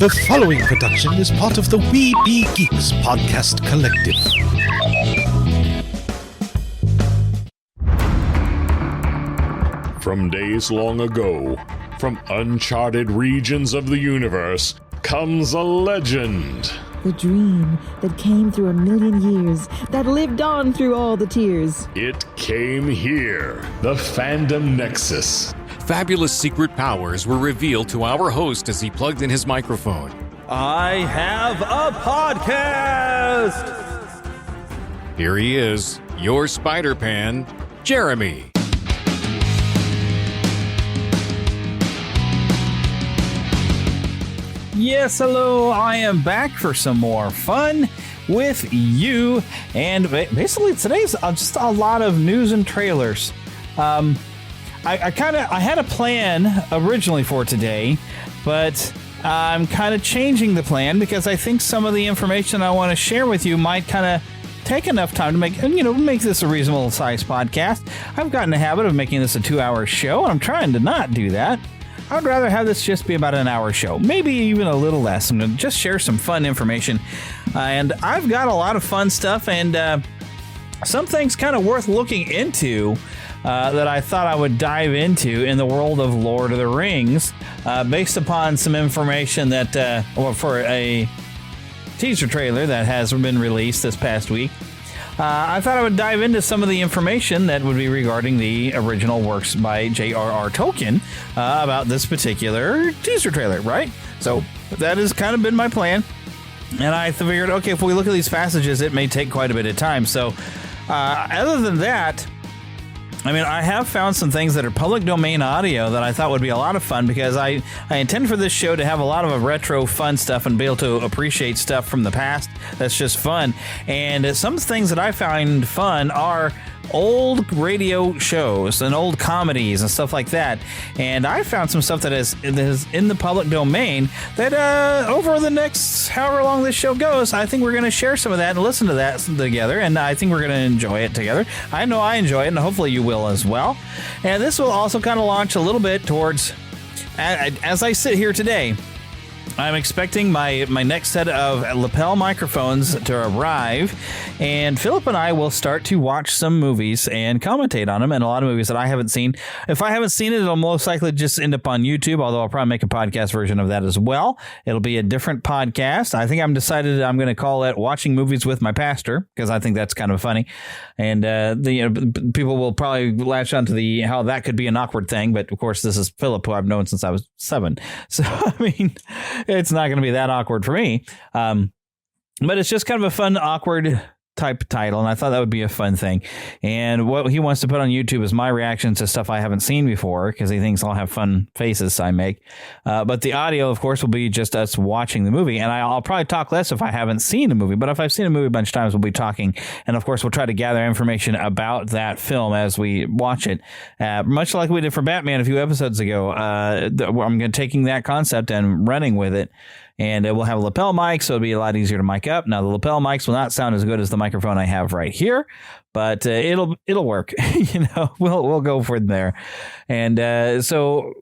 The following production is part of the We Be Geeks podcast collective. From days long ago, from uncharted regions of the universe, comes a legend. The dream that came through a million years, that lived on through all the tears. It came here, the Fandom Nexus. Fabulous secret powers were revealed to our host as he plugged in his microphone. I have a podcast! Here he is, your Spider-Pan, Jeremy. Yes, hello, I am back for some more fun with you. And basically today's just a lot of news and trailers. I had a plan originally for today, but I'm kind of changing the plan because I think some of the information I want to share with you might kind of take enough time to make this a reasonable sized podcast. I've gotten in the habit of making this a 2-hour show, and I'm trying to not do that. I'd rather have this just be about an hour show, maybe even a little less. I'm going to just share some fun information, and I've got a lot of fun stuff and some things kind of worth looking into. That I thought I would dive into in the world of Lord of the Rings, based upon some information that, for a teaser trailer that has been released this past week. I thought I would dive into some of the information that would be regarding the original works by J.R.R. Tolkien about this particular teaser trailer, right? So that has kind of been my plan. And I figured, okay, if we look at these passages, it may take quite a bit of time. So other than that, I mean, I have found some things that are public domain audio that I thought would be a lot of fun because I intend for this show to have a lot of retro fun stuff and be able to appreciate stuff from the past that's just fun. And some things that I find fun are old radio shows and old comedies and stuff like that. And I found some stuff that is in the public domain that over the next however long this show goes, I think we're going to share some of that and listen to that together. And I think we're going to enjoy it together. I know I enjoy it, and hopefully you will as well. And this will also kind of launch a little bit towards, as I sit here today, I'm expecting my next set of lapel microphones to arrive, and Philip and I will start to watch some movies and commentate on them, and a lot of movies that I haven't seen. If I haven't seen it, it'll most likely just end up on YouTube, although I'll probably make a podcast version of that as well. It'll be a different podcast. I think I'm decided I'm going to call it Watching Movies with My Pastor, because I think that's kind of funny. And people will probably latch onto how that could be an awkward thing, but of course this is Philip, who I've known since I was 7. So, I mean, it's not going to be that awkward for me. But it's just kind of a fun, awkward type title, and I thought that would be a fun thing. And what he wants to put on YouTube is my reaction to stuff I haven't seen before, because he thinks I'll have fun faces I make. But the audio, of course, will be just us watching the movie, and I'll probably talk less if I haven't seen a movie. But if I've seen a movie a bunch of times, we'll be talking, and of course, we'll try to gather information about that film as we watch it, much like we did for Batman a few episodes ago. I'm taking that concept and running with it. And we'll have a lapel mic, so it'll be a lot easier to mic up. Now, the lapel mics will not sound as good as the microphone I have right here, but it'll work. We'll go for it there. And so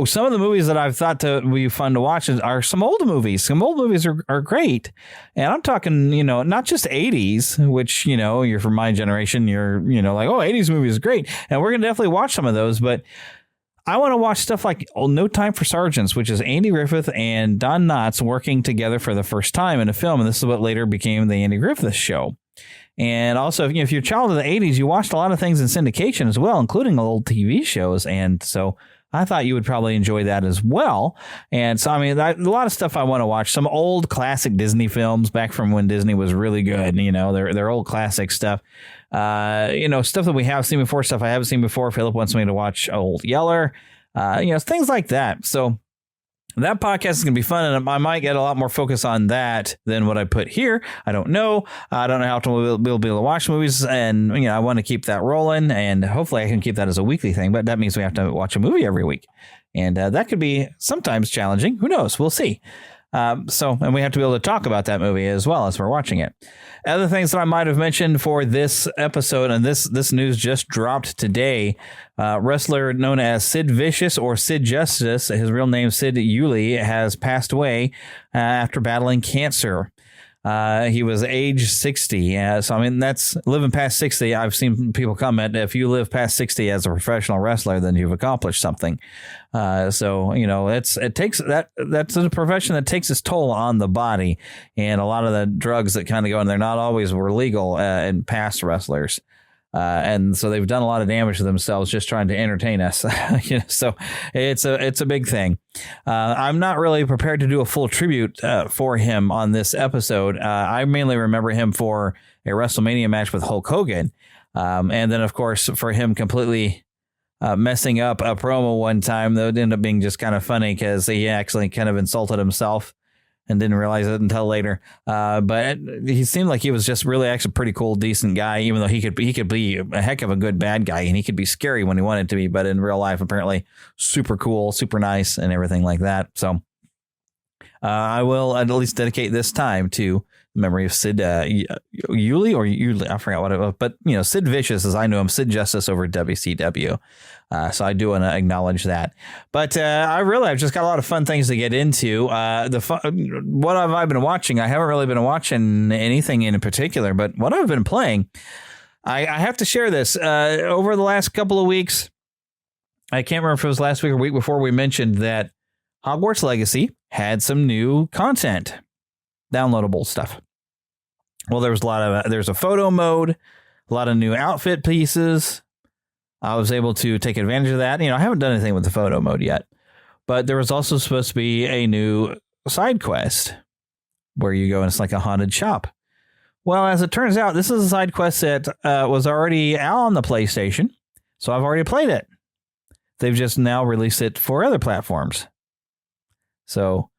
some of the movies that I've thought to be fun to watch are some old movies. Some old movies are great. And I'm talking, not just 80s, which, you're from my generation. You're, like, oh, 80s movies is great. And we're going to definitely watch some of those, but I want to watch stuff like No Time for Sergeants, which is Andy Griffith and Don Knotts working together for the first time in a film. And this is what later became the Andy Griffith Show. And also, if you're a child of the 80s, you watched a lot of things in syndication as well, including old TV shows. And so I thought you would probably enjoy that as well. And so, I mean, a lot of stuff I want to watch. Some old classic Disney films back from when Disney was really good. They're old classic stuff. Stuff that we have seen before, stuff I haven't seen before. Philip wants me to watch Old Yeller, things like that. So that podcast is going to be fun, and I might get a lot more focus on that than what I put here. I don't know. I don't know how we'll be able to watch movies, and I want to keep that rolling, and hopefully I can keep that as a weekly thing, but that means we have to watch a movie every week, and that could be sometimes challenging. Who knows? We'll see. And we have to be able to talk about that movie as well as we're watching it. Other things that I might have mentioned for this episode, and this news just dropped today. Wrestler known as Sid Vicious or Sid Justice, his real name Sid Yulee, has passed away after battling cancer. He was age 60. So, I mean, that's living past 60. I've seen people comment, if you live past 60 as a professional wrestler, then you've accomplished something. So, you know, that's a profession that takes its toll on the body. And a lot of the drugs that kind of go in there not always were legal in past wrestlers. And so they've done a lot of damage to themselves just trying to entertain us. So it's a big thing. I'm not really prepared to do a full tribute for him on this episode. I mainly remember him for a WrestleMania match with Hulk Hogan. And then, of course, for him completely messing up a promo one time that would end up being just kind of funny because he actually kind of insulted himself and didn't realize it until later. But he seemed like he was just really actually pretty cool, decent guy, even though he could be a heck of a good bad guy, and he could be scary when he wanted to be. But in real life, apparently super cool, super nice, and everything like that. So I will at least dedicate this time to the memory of Sid Yulee. I forgot what it was. But, you know, Sid Vicious, as I know him, Sid Justice over at WCW. So I do want to acknowledge that. But I've just got a lot of fun things to get into. What have I been watching? I haven't really been watching anything in particular, but what I've been playing, I have to share this. Over the last couple of weeks, I can't remember if it was last week or week before, we mentioned that Hogwarts Legacy had some new content, downloadable stuff. Well, there's a photo mode, a lot of new outfit pieces. I was able to take advantage of that. You know, I haven't done anything with the photo mode yet, but there was also supposed to be a new side quest where you go and it's like a haunted shop. Well, as it turns out, this is a side quest that was already out on the PlayStation, so I've already played it. They've just now released it for other platforms. So,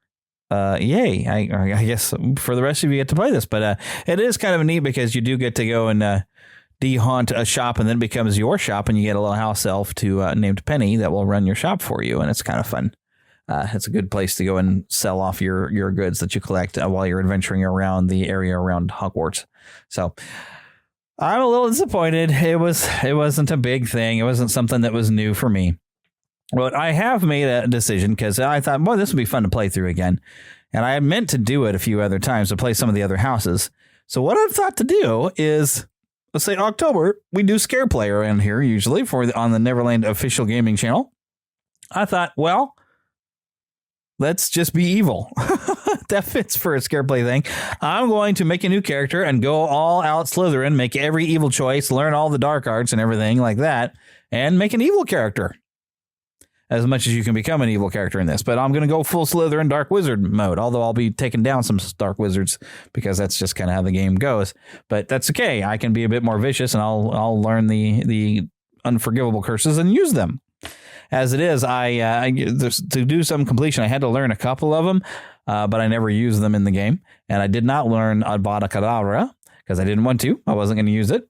yay. I guess for the rest of you get to play this, but it is kind of neat because you do get to go and de-haunt a shop, and then it becomes your shop, and you get a little house elf named Penny that will run your shop for you, and it's kind of fun. It's a good place to go and sell off your goods that you collect while you're adventuring around the area around Hogwarts. So I'm a little disappointed. It wasn't a big thing. It wasn't something that was new for me. But I have made a decision because I thought, boy, this would be fun to play through again. And I had meant to do it a few other times to play some of the other houses. So what I've thought to do is, let's say October, we do Scare Play around here usually on the Neverland official gaming channel. I thought, well, let's just be evil. That fits for a Scare Play thing. I'm going to make a new character and go all out Slytherin, make every evil choice, learn all the dark arts and everything like that, and make an evil character. As much as you can become an evil character in this. But I'm going to go full Slytherin Dark Wizard mode, although I'll be taking down some Dark Wizards because that's just kind of how the game goes. But that's okay. I can be a bit more vicious, and I'll learn the unforgivable curses and use them. As it is, to do some completion, I had to learn a couple of them, but I never used them in the game. And I did not learn Avada Kedavra because I didn't want to. I wasn't going to use it.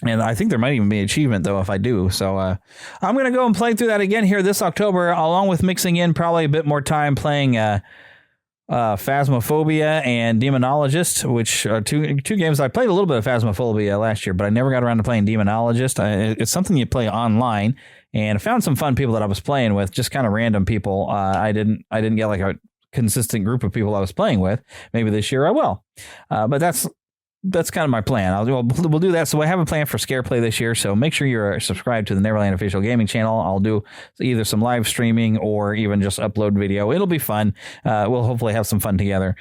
And I think there might even be an achievement, though, if I do. So I'm going to go and play through that again here this October, along with mixing in probably a bit more time playing Phasmophobia and Demonologist, which are two games. I played a little bit of Phasmophobia last year, but I never got around to playing Demonologist. It's something you play online, and I found some fun people that I was playing with, just kind of random people. I didn't get like a consistent group of people I was playing with. Maybe this year I will. But that's kind of my plan. We'll do that. So I have a plan for Scare Play this year. So make sure you're subscribed to the Neverland official gaming channel. I'll do either some live streaming or even just upload video. It'll be fun. We'll hopefully have some fun together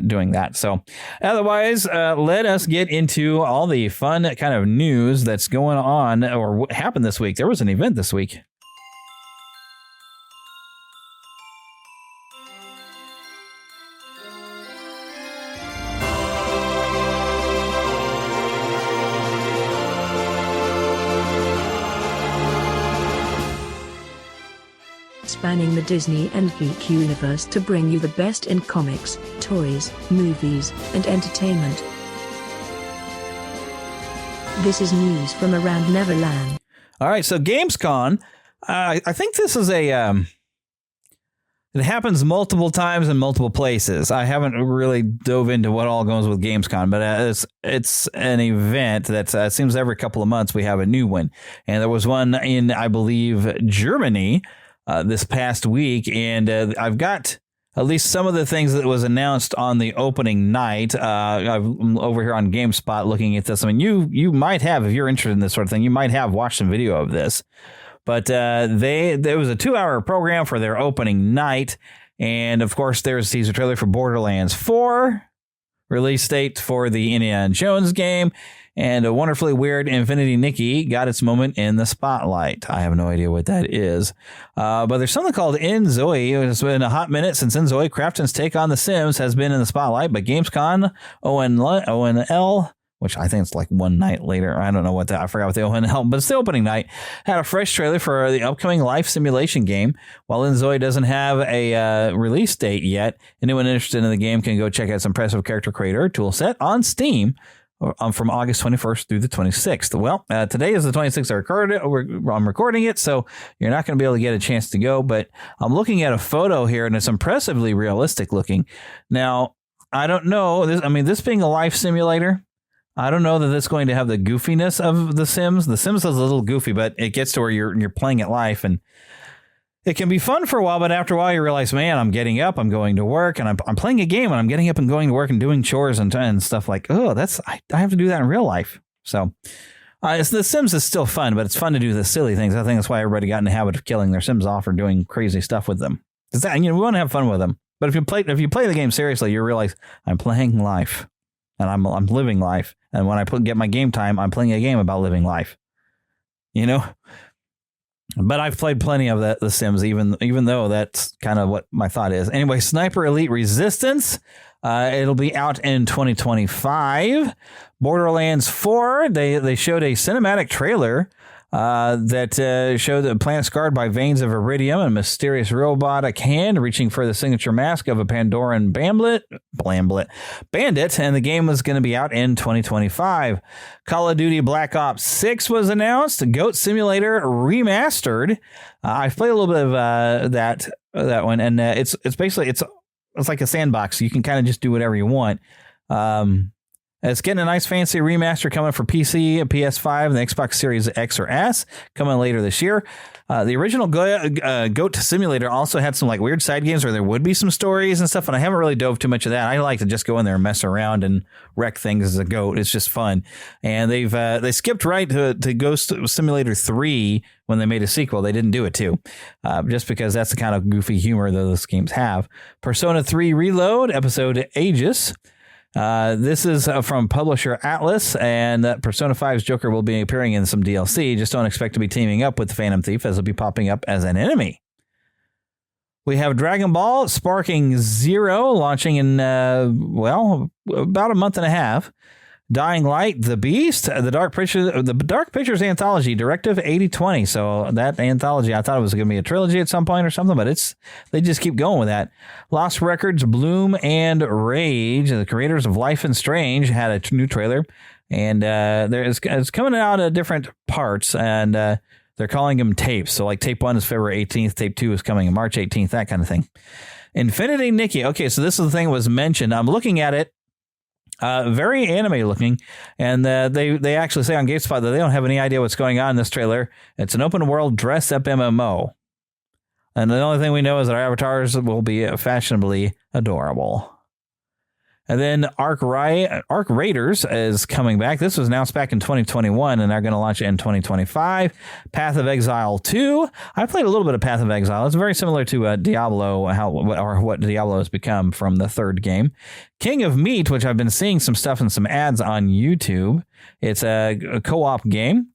doing that. So otherwise, let us get into all the fun kind of news that's going on or what happened this week. There was an event this week. Spanning the Disney and geek universe to bring you the best in comics, toys, movies, and entertainment. This is news from around Neverland. All right, so Gamescon, I think this is a It happens multiple times in multiple places. I haven't really dove into what all goes with Gamescom, but it's an event that seems every couple of months we have a new one. And there was one in, I believe, Germany this past week. And I've got at least some of the things that was announced on the opening night. I'm over here on GameSpot looking at this. I mean, you might have, if you're interested in this sort of thing, you might have watched some video of this. But there was a 2-hour program for their opening night. And, of course, there's a teaser trailer for Borderlands 4, release date for the Indiana Jones game, and a wonderfully weird Infinity Nikki got its moment in the spotlight. I have no idea what that is. But there's something called Inzoi. It's been a hot minute since Inzoi, Crafton's take on The Sims, has been in the spotlight. But Gamescom, ONL, which I think it's like one night later. I don't know I forgot what the ONL, but it's the opening night, had a fresh trailer for the upcoming life simulation game. While Inzoi doesn't have a release date yet, anyone interested in the game can go check out some impressive character creator tool set on Steam from August 21st through the 26th. Well, today is the 26th. I'm recording it, so you're not going to be able to get a chance to go, but I'm looking at a photo here, and it's impressively realistic looking. Now, I don't know. This being a life simulator, I don't know that it's going to have the goofiness of The Sims. The Sims is a little goofy, but it gets to where you're playing at life, and it can be fun for a while. But after a while, you realize, man, I'm getting up, I'm going to work, and I'm playing a game, and I'm getting up and going to work and doing chores and stuff like, oh, I have to do that in real life. So The Sims is still fun, but it's fun to do the silly things. I think that's why everybody got in the habit of killing their Sims off or doing crazy stuff with them. We want to have fun with them. But if you play the game seriously, you realize I'm playing life. And I'm living life. And when I get my game time, I'm playing a game about living life. But I've played plenty of The Sims, even though that's kind of what my thought is. Anyway, Sniper Elite Resistance. It'll be out in 2025. Borderlands 4. They showed a cinematic trailer that showed the planet scarred by veins of iridium and a mysterious robotic hand reaching for the signature mask of a Pandoran bandit, and the game was going to be out in 2025. Call of Duty Black Ops 6 was announced. Goat Simulator Remastered. I've played a little bit of that one, and it's basically it's like a sandbox. You can kind of just do whatever you want. It's getting a nice fancy remaster coming for PC, PS5, and the Xbox Series X or S coming later this year. The original Goat Simulator also had some like weird side games where there would be some stories and stuff, and I haven't really dove too much of that. I like to just go in there and mess around and wreck things as a goat. It's just fun. And they skipped right to Ghost Simulator 3 when they made a sequel. They didn't do it too, just because that's the kind of goofy humor that those games have. Persona 3 Reload, episode Aegis. This is from publisher Atlas, and Persona 5's Joker will be appearing in some DLC. Just don't expect to be teaming up with the Phantom Thief, as he'll be popping up as an enemy. We have Dragon Ball Sparking Zero launching in, about a month and a half. Dying Light, The Beast, the Dark Pictures Anthology, Directive 8020. So that anthology, I thought it was going to be a trilogy at some point or something, but they just keep going with that. Lost Records, Bloom and Rage, the creators of Life is Strange, had a new trailer, and it's coming out of different parts, and they're calling them tapes. So like tape 1 is February 18th, tape 2 is coming March 18th, that kind of thing. Infinity Nikki. Okay, so this is the thing that was mentioned. I'm looking at it. Very anime looking, and they actually say on GameSpot that they don't have any idea what's going on in this trailer. It's an open world dress up MMO, and the only thing we know is that our avatars will be fashionably adorable. And then Arc Raiders is coming back. This was announced back in 2021, and they're going to launch it in 2025. Path of Exile 2. I played a little bit of Path of Exile. It's very similar to Diablo, what Diablo has become from the third game. King of Meat, which I've been seeing some stuff and some ads on YouTube. It's a co-op game.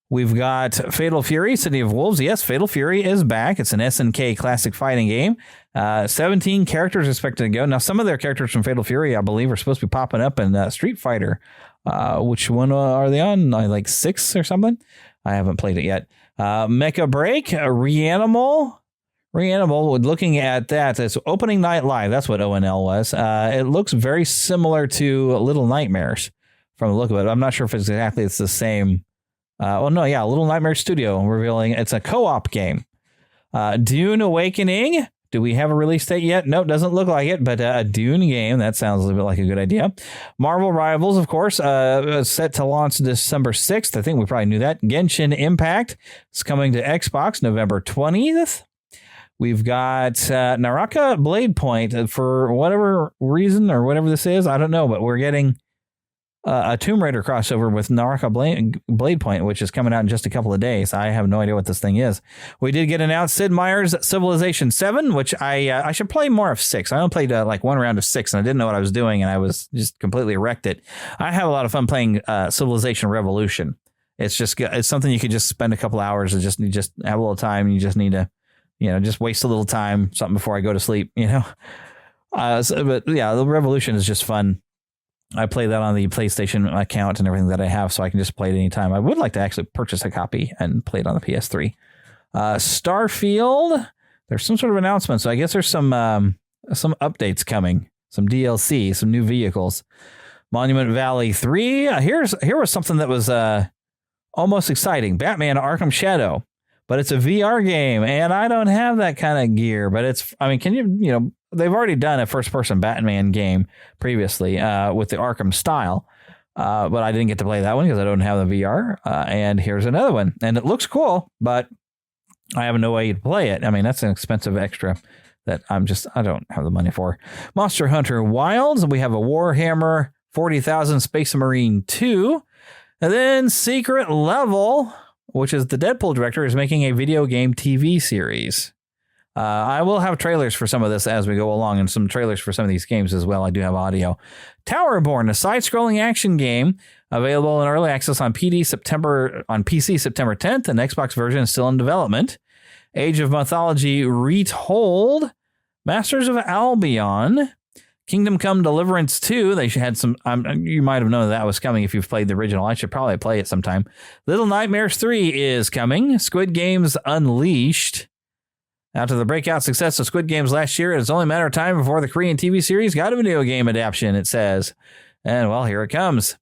We've got Fatal Fury, City of Wolves. Yes, Fatal Fury is back. It's an SNK classic fighting game. 17 characters expected to go. Now, some of their characters from Fatal Fury, I believe, are supposed to be popping up in Street Fighter. Which one are they on? Like 6 or something? I haven't played it yet. Mecha Break, Reanimal, looking at that, it's Opening Night Live. That's what ONL was. It looks very similar to Little Nightmares from the look of it. I'm not sure if it's the same. Little Nightmare Studio revealing it's a co-op game. Dune Awakening, Do we have a release date yet? Nope, doesn't look like it, but a Dune game, that sounds a little bit like a good idea. Marvel Rivals, of course, set to launch December 6th. I think we probably knew that. Genshin Impact is coming to Xbox November 20th. We've got Naraka Blade Point for whatever reason or whatever this is. I don't know, but we're getting a Tomb Raider crossover with Naraka Blade Point, which is coming out in just a couple of days. I have no idea what this thing is. We did get announced Sid Meier's Civilization 7, which I should play more of 6. I only played like one round of 6, and I didn't know what I was doing, and I was just completely wrecked it. I have a lot of fun playing Civilization Revolution. It's something you could just spend a couple hours and you just have a little time. You just need to, just waste a little time, something before I go to sleep, but yeah, the Revolution is just fun. I play that on the PlayStation account and everything that I have, so I can just play it anytime. I would like to actually purchase a copy and play it on the PS3. Starfield, there's some sort of announcement, so I guess there's some updates coming, some DLC, some new vehicles. Monument Valley 3. Here was something that was almost exciting. Batman Arkham Shadow, but it's a VR game, and I don't have that kind of gear. But they've already done a first-person Batman game previously with the Arkham style, but I didn't get to play that one because I don't have the VR. And here's another one, and it looks cool, but I have no way to play it. I mean, that's an expensive extra that I don't have the money for. Monster Hunter Wilds. We have a Warhammer 40,000 Space Marine 2, and then Secret Level, which is the Deadpool director, is making a video game TV series. I will have trailers for some of this as we go along, and some trailers for some of these games as well. I do have audio. Towerborn, a side-scrolling action game, available in early access on PC September 10th. An Xbox version is still in development. Age of Mythology Retold, Masters of Albion, Kingdom Come Deliverance 2. They had some. You might have known that was coming if you've played the original. I should probably play it sometime. Little Nightmares 3 is coming. Squid Games Unleashed. After the breakout success of Squid Games last year, it's only a matter of time before the Korean TV series got a video game adaptation, it says. And, well, here it comes.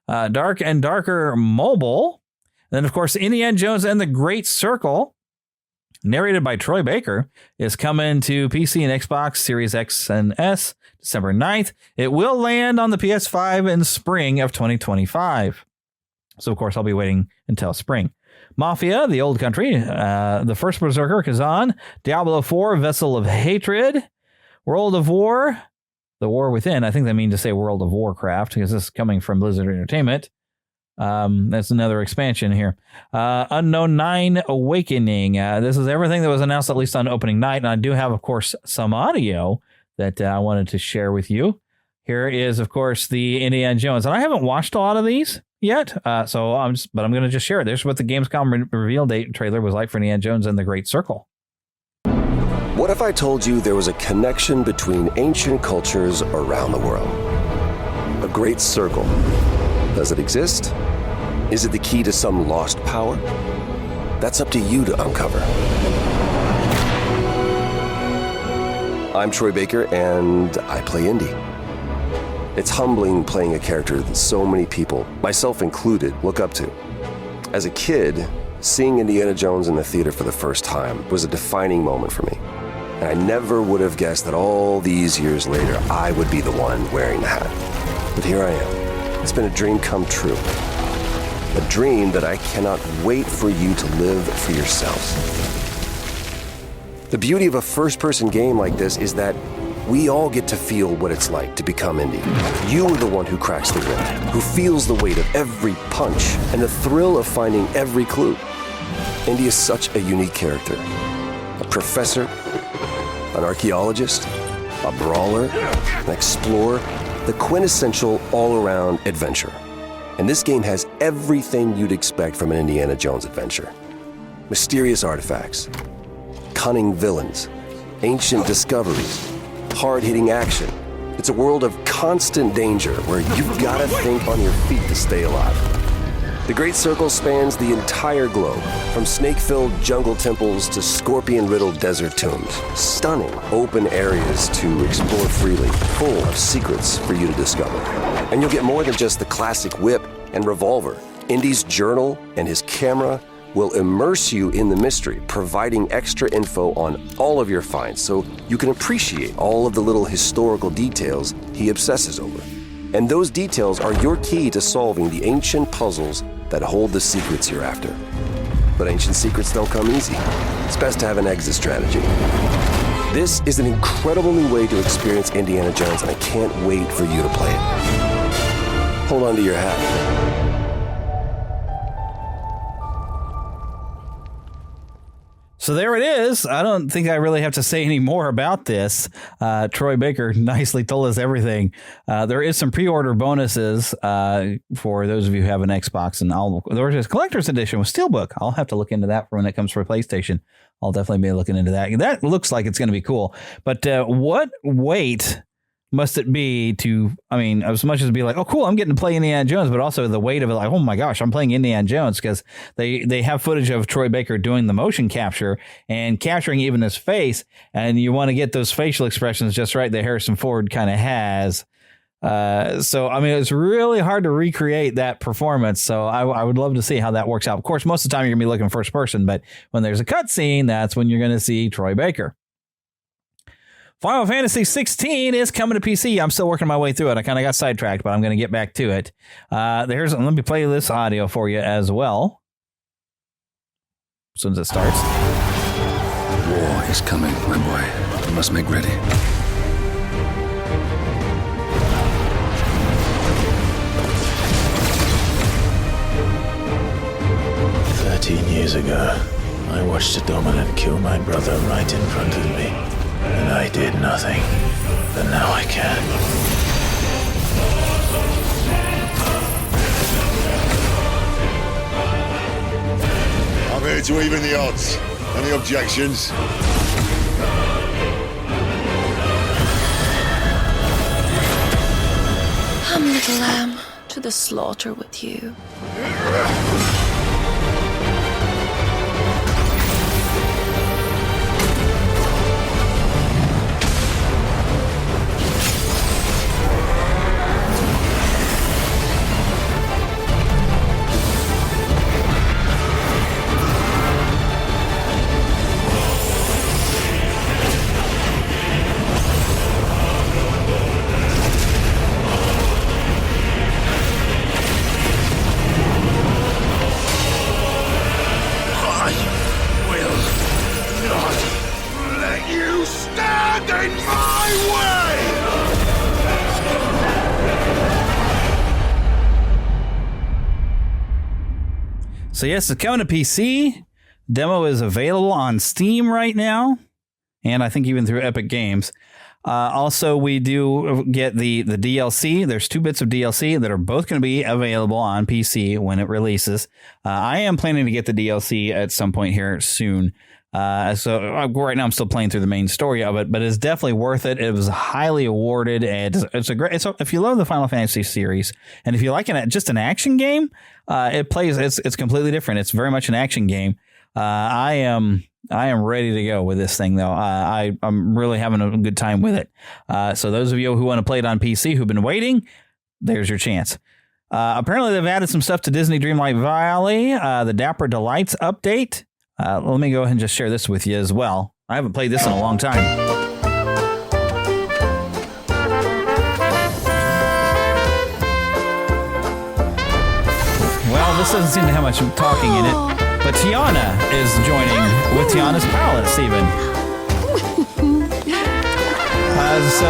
Dark and Darker Mobile. Then, of course, Indiana Jones and the Great Circle, narrated by Troy Baker, is coming to PC and Xbox Series X and S December 9th. It will land on the PS5 in spring of 2025. So, of course, I'll be waiting until spring. Mafia, The Old Country, The First Berserker, Kazan, Diablo 4, Vessel of Hatred, World of War, The War Within. I think they mean to say World of Warcraft, because this is coming from Blizzard Entertainment. That's another expansion here. Unknown 9 Awakening. This is everything that was announced, at least on opening night. And I do have, of course, some audio that I wanted to share with you. Here is, of course, the Indiana Jones. And I haven't watched a lot of these yet, but I'm going to just share it. There's what the Gamescom reveal date trailer was like for Indiana Jones and the Great Circle. What if I told you there was a connection between ancient cultures around the world? A great circle. Does it exist? Is it the key to some lost power? That's up to you to uncover. I'm Troy Baker, and I play Indy. It's humbling playing a character that so many people, myself included, look up to. As a kid, seeing Indiana Jones in the theater for the first time was a defining moment for me. And I never would have guessed that all these years later, I would be the one wearing the hat. But here I am. It's been a dream come true. A dream that I cannot wait for you to live for yourselves. The beauty of a first-person game like this is that we all get to feel what it's like to become Indy. You are the one who cracks the whip, who feels the weight of every punch and the thrill of finding every clue. Indy is such a unique character. A professor, an archaeologist, a brawler, an explorer, the quintessential all-around adventurer. And this game has everything you'd expect from an Indiana Jones adventure. Mysterious artifacts, cunning villains, ancient discoveries, hard-hitting action. It's a world of constant danger where you've got to think on your feet to stay alive. The Great Circle spans the entire globe, from snake-filled jungle temples to scorpion-riddled desert tombs. Stunning open areas to explore freely, full of secrets for you to discover. And you'll get more than just the classic whip and revolver. Indy's journal and his camera will immerse you in the mystery, providing extra info on all of your finds so you can appreciate all of the little historical details he obsesses over. And those details are your key to solving the ancient puzzles that hold the secrets you're after. But ancient secrets don't come easy. It's best to have an exit strategy. This is an incredible new way to experience Indiana Jones, and I can't wait for you to play it. Hold on to your hat. So there it is. I don't think I really have to say any more about this. Troy Baker nicely told us everything. There is some pre-order bonuses for those of you who have an Xbox, and there's a collector's edition with Steelbook. I'll have to look into that for when it comes for PlayStation. I'll definitely be looking into that. That looks like it's going to be cool. But what weight must it be to, I mean, as much as be like, oh, cool, I'm getting to play Indiana Jones, but also the weight of it, like, oh my gosh, I'm playing Indiana Jones, because they have footage of Troy Baker doing the motion capture and capturing even his face, and you want to get those facial expressions just right that Harrison Ford kind of has. So, I mean, it's really hard to recreate that performance. So I would love to see how that works out. Of course, most of the time you're going to be looking first person, but when there's a cutscene, that's when you're going to see Troy Baker. Final Fantasy 16 is coming to PC. I'm still working my way through it. I kind of got sidetracked, but I'm going to get back to it. Let me play this audio for you as well. As soon as it starts. War is coming, my boy. You must make ready. Years ago, I watched a dominant kill my brother right in front of me, and I did nothing. But now I can. I'm here to even the odds. Any objections? Come, little lamb, to the slaughter with you. So yes, it's coming to PC. Demo is available on Steam right now, and I think even through Epic Games. Also, we do get the DLC. There's 2 bits of DLC that are both going to be available on PC when it releases. I am planning to get the DLC at some point here soon. So right now I'm still playing through the main story of it, but it's definitely worth it. It was highly awarded. If you love the Final Fantasy series, and if you like just an action game, it's completely different. It's very much an action game. I am ready to go with this thing, though. I'm really having a good time with it. So those of you who want to play it on PC who've been waiting, there's your chance. Apparently they've added some stuff to Disney Dreamlight Valley, the Dapper Delights update. Let me go ahead and just share this with you as well. I haven't played this in a long time. Well, this doesn't seem to have much talking in it, but Tiana is joining with Tiana's Palace, even. So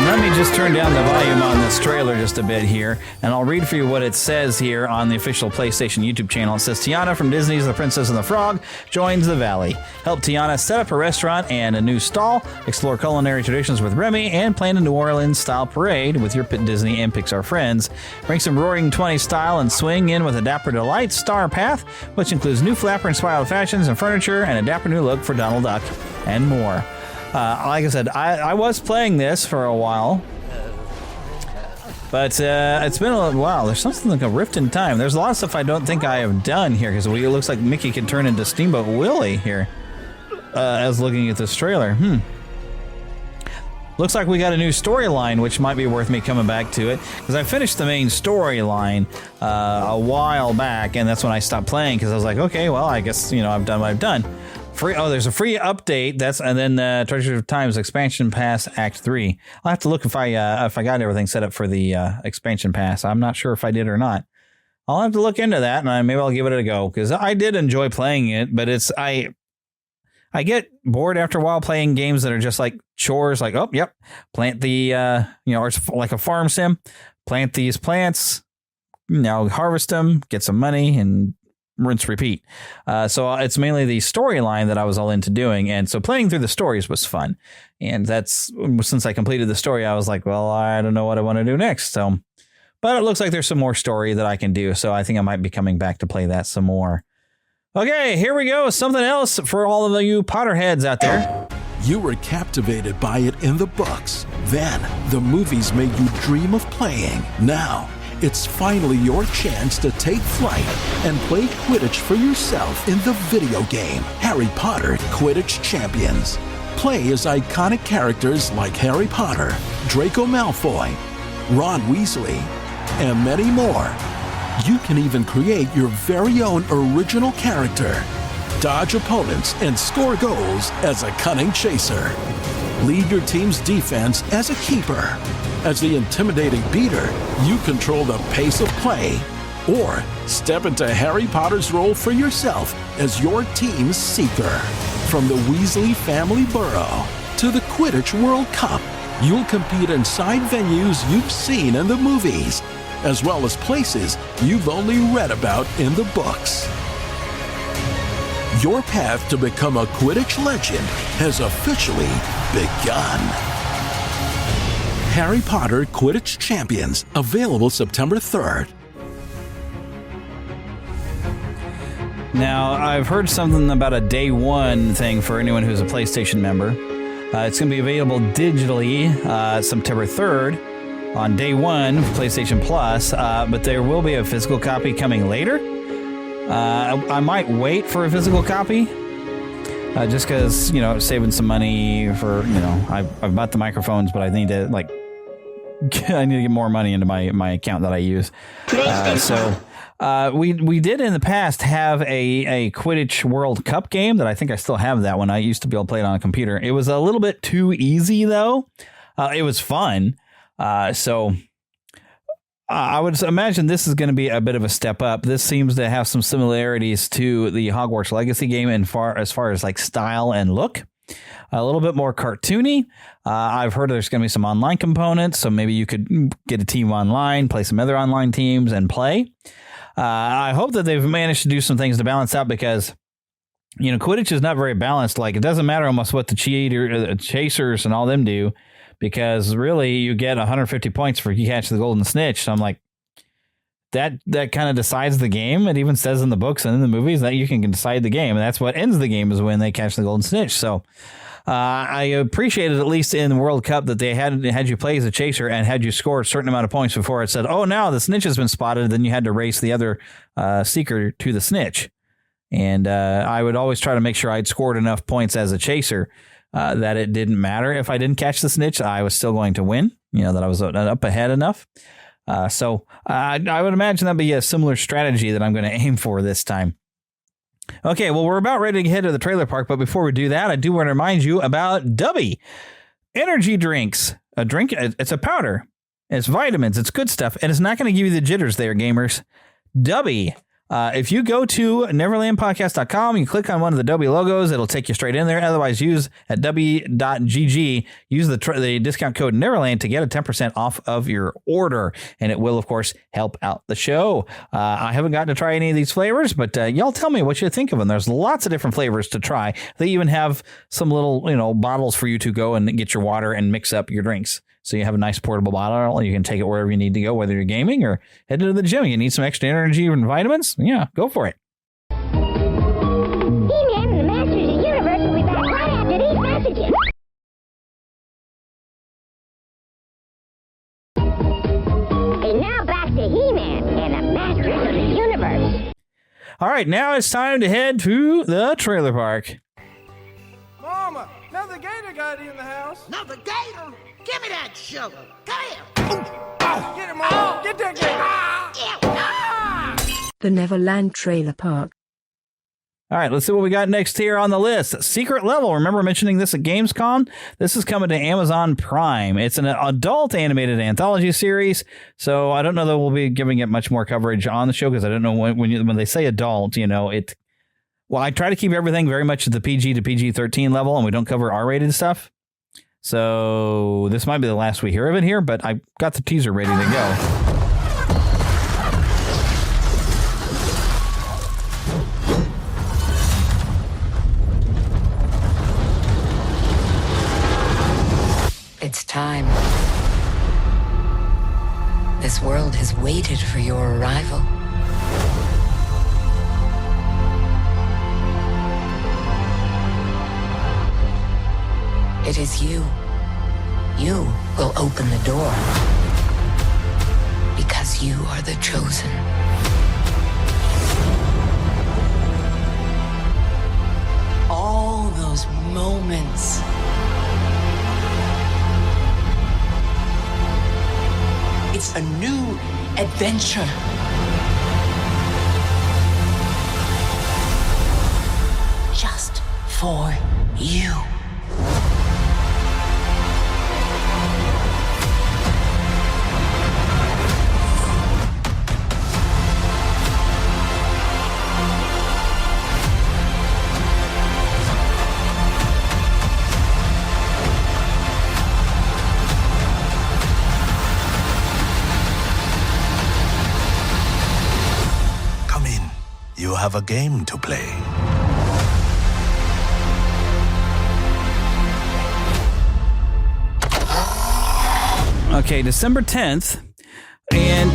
let me just turn down the volume on this trailer just a bit here, and I'll read for you what it says here on the official PlayStation YouTube channel. It says, Tiana from Disney's The Princess and the Frog joins the Valley. Help Tiana set up a restaurant and a new stall, explore culinary traditions with Remy, and plan a New Orleans-style parade with your Disney and Pixar friends. Bring some Roaring 20s style and swing in with a Dapper Delight Star Path, which includes new flapper-inspired fashions and furniture, and a dapper new look for Donald Duck, and more. Like I said, I was playing this for a while, but it's been a little while. There's something like a rift in time. There's a lot of stuff I don't think I have done here, because it looks like Mickey can turn into Steamboat Willie here, as looking at this trailer. looks like we got a new storyline, which might be worth me coming back to it, because I finished the main storyline a while back, and that's when I stopped playing, because I was like, okay, well, I guess, I've done what I've done. There's a free update, and then Treasure of Time's expansion pass Act 3. I'll have to look if I got everything set up for the expansion pass. I'm not sure if I did or not. I'll have to look into that, and maybe I'll give it a go, because I did enjoy playing it, but I get bored after a while playing games that are just like chores, like, oh, yep, plant the, or it's like a farm sim, plant these plants, harvest them, get some money, and rinse, repeat. So it's mainly the storyline that I was all into doing. And so playing through the stories was fun. And since I completed the story, I was like, well, I don't know what I want to do next. But it looks like there's some more story that I can do. So I think I might be coming back to play that some more. Okay, here we go. Something else for all of you Potterheads out there. You were captivated by it in the books. Then the movies made you dream of playing. Now, it's finally your chance to take flight and play Quidditch for yourself in the video game, Harry Potter Quidditch Champions. Play as iconic characters like Harry Potter, Draco Malfoy, Ron Weasley, and many more. You can even create your very own original character, dodge opponents, and score goals as a cunning chaser. Lead your team's defense as a keeper. As the intimidating beater, you control the pace of play. Or step into Harry Potter's role for yourself as your team's seeker. From the Weasley family burrow to the Quidditch World Cup, you'll compete inside venues you've seen in the movies, as well as places you've only read about in the books. Your path to become a Quidditch legend has officially begun. Harry Potter Quidditch Champions, available September 3rd. Now, I've heard something about a day one thing for anyone who's a PlayStation member. It's going to be available digitally September 3rd. On day one, PlayStation Plus, but there will be a physical copy coming later. I might wait for a physical copy, just because, saving some money for, I've bought the microphones, but I need to, I need to get more money into my account that I use. We did in the past have a Quidditch World Cup game that I think I still have that one. I used to be able to play it on a computer. It was a little bit too easy, though. It was fun. So I would imagine this is going to be a bit of a step up. This seems to have some similarities to the Hogwarts Legacy game as far as like style and look. A little bit more cartoony. I've heard there's going to be some online components, so maybe you could get a team online, play some other online teams, and play. I hope that they've managed to do some things to balance out, because Quidditch is not very balanced. Like, it doesn't matter almost what the chasers and all them do, because really you get 150 points for you catch the golden snitch. So I'm like, that kind of decides the game. It even says in the books and in the movies that you can decide the game, and that's what ends the game, is when they catch the golden snitch. So I appreciated, at least in the World Cup, that they had you play as a chaser and had you score a certain amount of points before it said, oh, now the snitch has been spotted. Then you had to race the other seeker to the snitch. And I would always try to make sure I'd scored enough points as a chaser that it didn't matter if I didn't catch the snitch. I was still going to win, that I was up ahead enough. So I would imagine that'd be a similar strategy that I'm going to aim for this time. Okay, well, we're about ready to head to the trailer park, but before we do that, I do want to remind you about Dubby energy drinks. A drink, it's a powder, it's vitamins, it's good stuff, and it's not going to give you the jitters there, gamers. Dubby. If you go to neverlandpodcast.com, you click on one of the Dubby logos, it'll take you straight in there. Otherwise, use at dubby.gg, use the discount code Neverland to get a 10% off of your order. And it will, of course, help out the show. I haven't gotten to try any of these flavors, but y'all tell me what you think of them. There's lots of different flavors to try. They even have some little, bottles for you to go and get your water and mix up your drinks. So you have a nice portable bottle. You can take it wherever you need to go, whether you're gaming or heading to the gym. You need some extra energy and vitamins? Yeah, go for it. He-Man and the Masters of the Universe will be back right after these messages. And now back to He-Man and the Masters of the Universe. All right, now it's time to head to the trailer park. Mama, now the gator anybody in the house? Another gator? Give me that shovel. Come here. Get him, Mom. Get that gator. The Neverland Trailer Park. All right, let's see what we got next here on the list. Secret Level. Remember mentioning this at Gamescom? This is coming to Amazon Prime. It's an adult animated anthology series, so I don't know that we'll be giving it much more coverage on the show because I don't know when they say adult, it. Well, I try to keep everything very much at the PG to PG-13 level, and we don't cover R-rated stuff. So this might be the last we hear of it here, but I got the teaser ready to go. It's time. This world has waited for your arrival. It is you. You will open the door. Because you are the chosen. All those moments. It's a new adventure. Just for you. You have a game to play. Okay, December 10th. And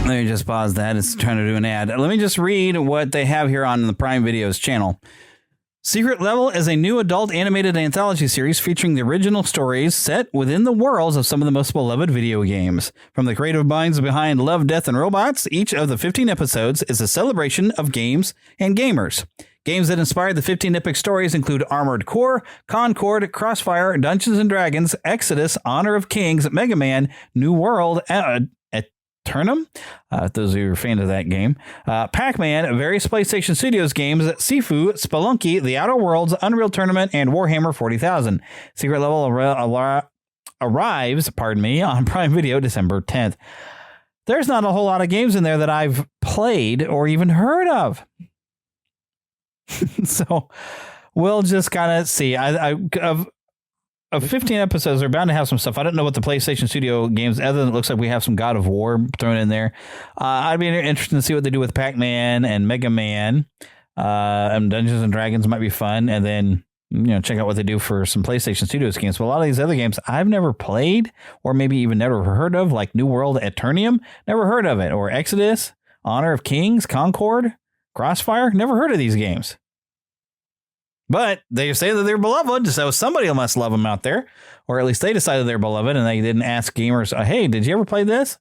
let me just pause that. It's trying to do an ad. Let me just read what they have here on the Prime Videos channel. Secret Level is a new adult animated anthology series featuring the original stories set within the worlds of some of the most beloved video games. From the creative minds behind Love, Death, and Robots, each of the 15 episodes is a celebration of games and gamers. Games that inspired the 15 epic stories include Armored Core, Concord, Crossfire, Dungeons & Dragons, Exodus, Honor of Kings, Mega Man, New World, Eternum, those of you who are fans of that game, Pac-Man, various PlayStation Studios games, Sifu, Spelunky, The Outer Worlds, Unreal Tournament, and Warhammer 40,000. Secret Level arrives, on Prime Video December 10th. There's not a whole lot of games in there that I've played or even heard of. So we'll just kind of see. Of 15 episodes, they're bound to have some stuff. I don't know what the PlayStation Studio games, other than it looks like we have some God of War thrown in there. I'd be interested to see what they do with Pac-Man and Mega Man. And Dungeons and Dragons might be fun. And then, check out what they do for some PlayStation Studios games. But a lot of these other games I've never played or maybe even never heard of, like New World, Eternium. Never heard of it. Or Exodus, Honor of Kings, Concord, Crossfire. Never heard of these games. But they say that they're beloved, so somebody must love them out there. Or at least they decided they're beloved and they didn't ask gamers, hey, did you ever play this?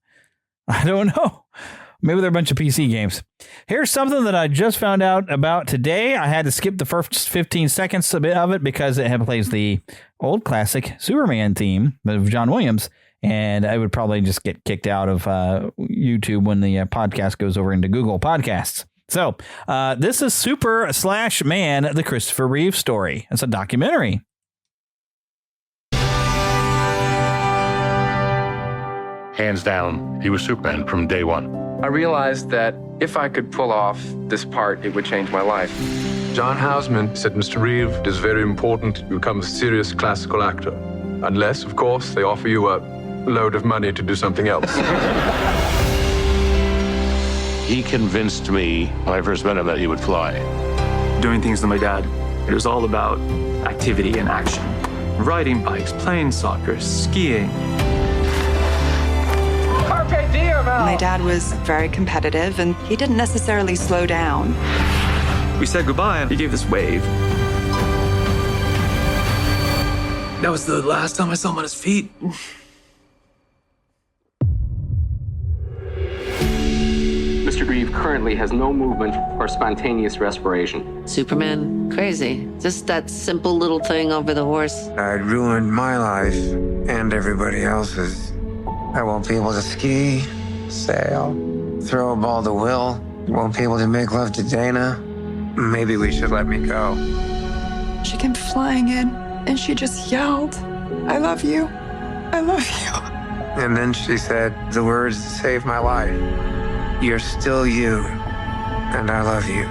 I don't know. Maybe they're a bunch of PC games. Here's something that I just found out about today. I had to skip the first 15 seconds of it because it plays the old classic Superman theme of John Williams. And I would probably just get kicked out of YouTube when the podcast goes over into Google Podcasts. So this is Super/Man, the Christopher Reeve story. It's a documentary. Hands down, he was Superman from day one. I realized that if I could pull off this part, it would change my life. John Houseman said, Mr. Reeve, it is very important to become a serious classical actor. Unless, of course, they offer you a load of money to do something else. He convinced me when I first met him that he would fly. Doing things with my dad, it was all about activity and action. Riding bikes, playing soccer, skiing. My dad was very competitive and he didn't necessarily slow down. We said goodbye and he gave this wave. That was the last time I saw him on his feet. Mr. Reeve currently has no movement or spontaneous respiration. Superman, crazy. Just that simple little thing over the horse. I'd ruined my life and everybody else's. I won't be able to ski, sail, throw a ball to Will. Won't be able to make love to Dana. Maybe we should let me go. She came flying in, and she just yelled, "I love you. I love you." And then she said the words that saved my life. You're still you, and I love you.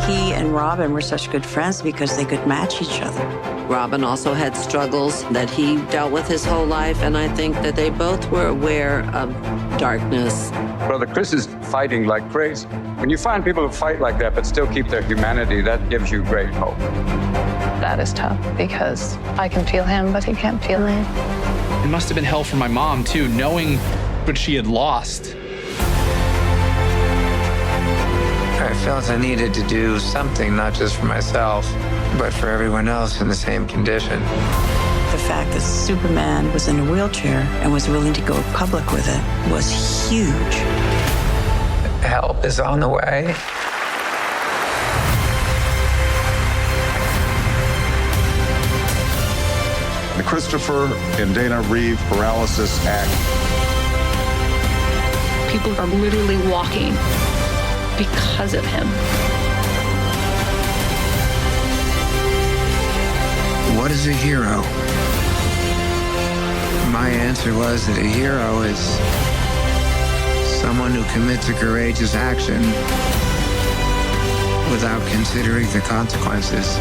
He and Robin were such good friends because they could match each other. Robin also had struggles that he dealt with his whole life, and I think that they both were aware of darkness. Brother Chris is fighting like crazy. When you find people who fight like that but still keep their humanity, that gives you great hope. That is tough because I can feel him, but he can't feel me. It must have been hell for my mom, too, knowing what she had lost. I felt I needed to do something, not just for myself, but for everyone else in the same condition. The fact that Superman was in a wheelchair and was willing to go public with it was huge. Help is on the way. The Christopher and Dana Reeve Paralysis Act. People are literally walking because of him. What is a hero? My answer was that a hero is someone who commits a courageous action without considering the consequences.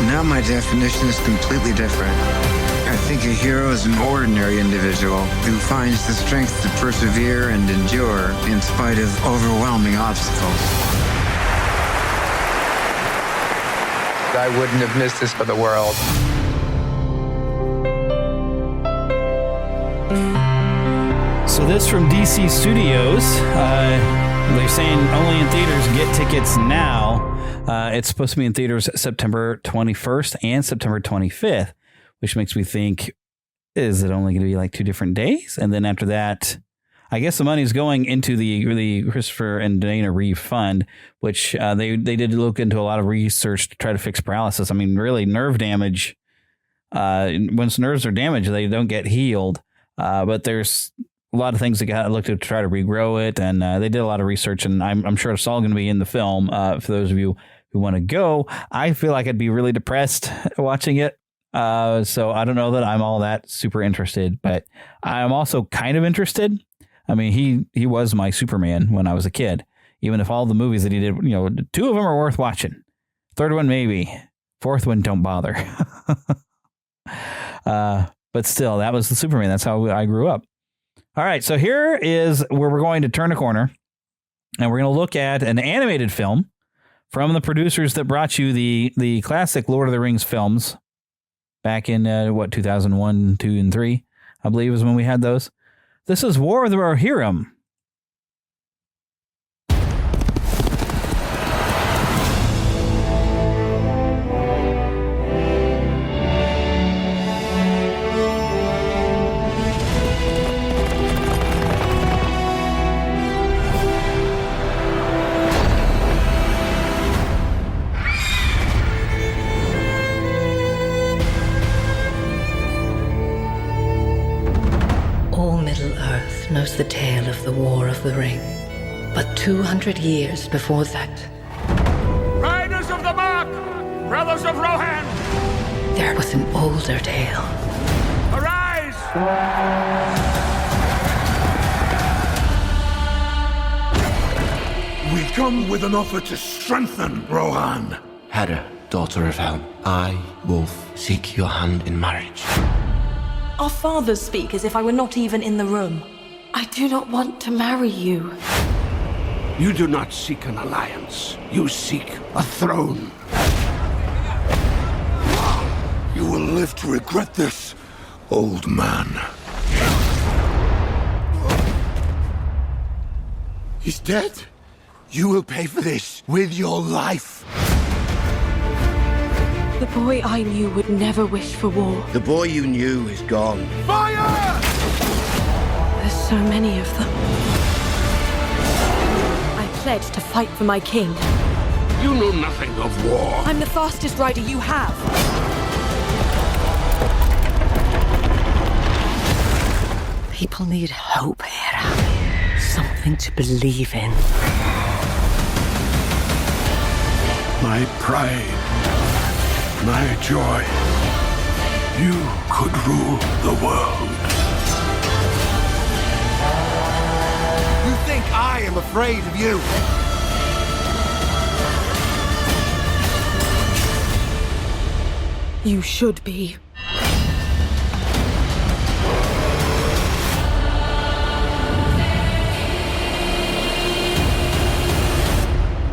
Now my definition is completely different. I think a hero is an ordinary individual who finds the strength to persevere and endure in spite of overwhelming obstacles. I wouldn't have missed this for the world. So this from DC Studios. They're saying only in theaters. Get tickets now. It's supposed to be in theaters September 21st and September 25th, which makes me think, is it only going to be like 2 different days? And then after that, I guess the money's going into the Christopher and Dana Reeve Fund, which they did look into a lot of research to try to fix paralysis. I mean, really, nerve damage. Once nerves are damaged, they don't get healed. But there's a lot of things that got looked at to try to regrow it, and they did a lot of research. And I'm sure it's all going to be in the film for those of you who want to go. I feel like I'd be really depressed watching it. So I don't know that I'm all that super interested, but I'm also kind of interested. I mean, he was my Superman when I was a kid, even if all the movies that he did, 2 of them are worth watching. 3rd one, maybe. 4th one, don't bother. But still, that was the Superman. That's how I grew up. All right. So here is where we're going to turn a corner, and we're going to look at an animated film from the producers that brought you the classic Lord of the Rings films back in 2001, 2, and 3, I believe is when we had those. This is War of the Rohirrim. All Middle-earth knows the tale of the War of the Ring. But 200 years before that, Riders of the Mark! Brothers of Rohan! there was an older tale. Arise! We come with an offer to strengthen Rohan. Hera, daughter of Helm, I, Wolf, seek your hand in marriage. Our fathers speak as if I were not even in the room. I do not want to marry you. You do not seek an alliance. You seek a throne. You will live to regret this, old man. He's dead. You will pay for this with your life. The boy I knew would never wish for war. The boy you knew is gone. Fire! The So many of them. I pledge to fight for my king. You know nothing of war. I'm the fastest rider you have. People need hope, Hera. Something to believe in. My pride. My joy. You could rule the world. You think I am afraid of you? You should be.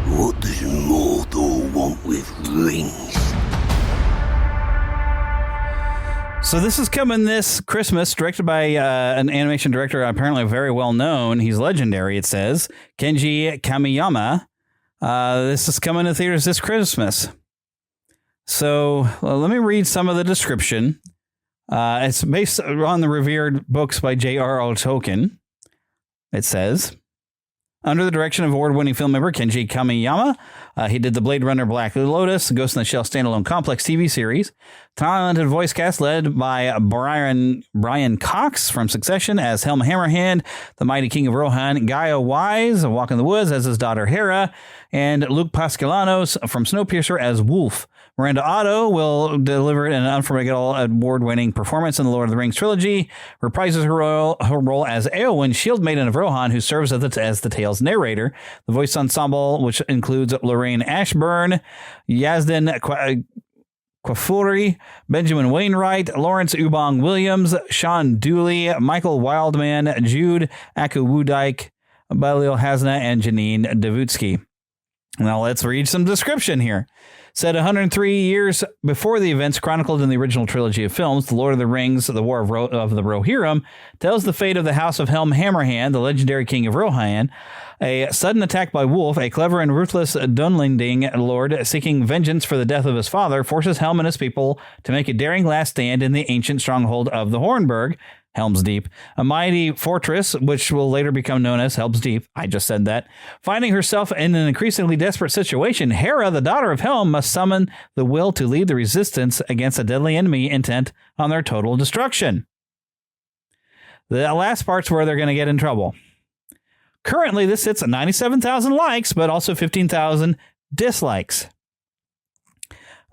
What does Mordor want with rings? So this is coming this Christmas, directed by an animation director apparently very well known. He's legendary, it says. Kenji Kamiyama. This is coming to theaters this Christmas. So let me read some of the description. It's based on the revered books by J.R.R. Tolkien. It says, under the direction of award-winning filmmaker Kenji Kamiyama, he did the Blade Runner Black Lotus, Ghost in the Shell standalone complex TV series. Talented voice cast led by Brian Cox from Succession as Helm Hammerhand, the mighty king of Rohan, Gaia Wise of Walk in the Woods as his daughter Hera, and Luke Pascalanos from Snowpiercer as Wolf. Miranda Otto will deliver an unforgettable award-winning performance in the Lord of the Rings trilogy, reprises her role as Eowyn, Shield Maiden of Rohan, who serves as the tale's narrator. The voice ensemble, which includes Lorraine Ashburn, Yazdan Kwafuri, Benjamin Wainwright, Lawrence Ubong Williams, Sean Dooley, Michael Wildman, Jude Akuwudike, Balil Hasna, and Janine Davutsky. Now let's read some description here. Said 103 years before the events chronicled in the original trilogy of films, The Lord of the Rings, The War of the Rohirrim, tells the fate of the House of Helm Hammerhand, the legendary king of Rohan. A sudden attack by Wolf, a clever and ruthless Dunlending lord seeking vengeance for the death of his father, forces Helm and his people to make a daring last stand in the ancient stronghold of the Hornburg, Helm's Deep, a mighty fortress which will later become known as Helm's Deep. I just said that. Finding herself in an increasingly desperate situation, Hera, the daughter of Helm, must summon the will to lead the resistance against a deadly enemy intent on their total destruction. The last part's where they're going to get in trouble. Currently, this sits at 97,000 likes, but also 15,000 dislikes.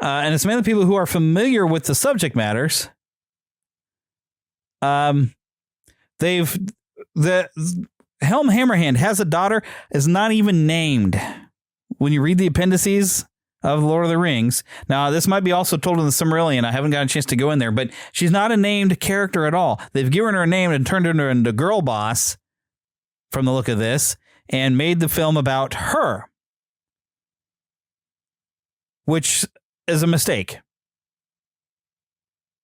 And it's mainly people who are familiar with the subject matters. The Helm Hammerhand has a daughter, is not even named when you read the appendices of Lord of the Rings. Now, this might be also told in the Silmarillion. I haven't got a chance to go in there, but she's not a named character at all. They've given her a name and turned her into Girl Boss from the look of this and made the film about her, which is a mistake,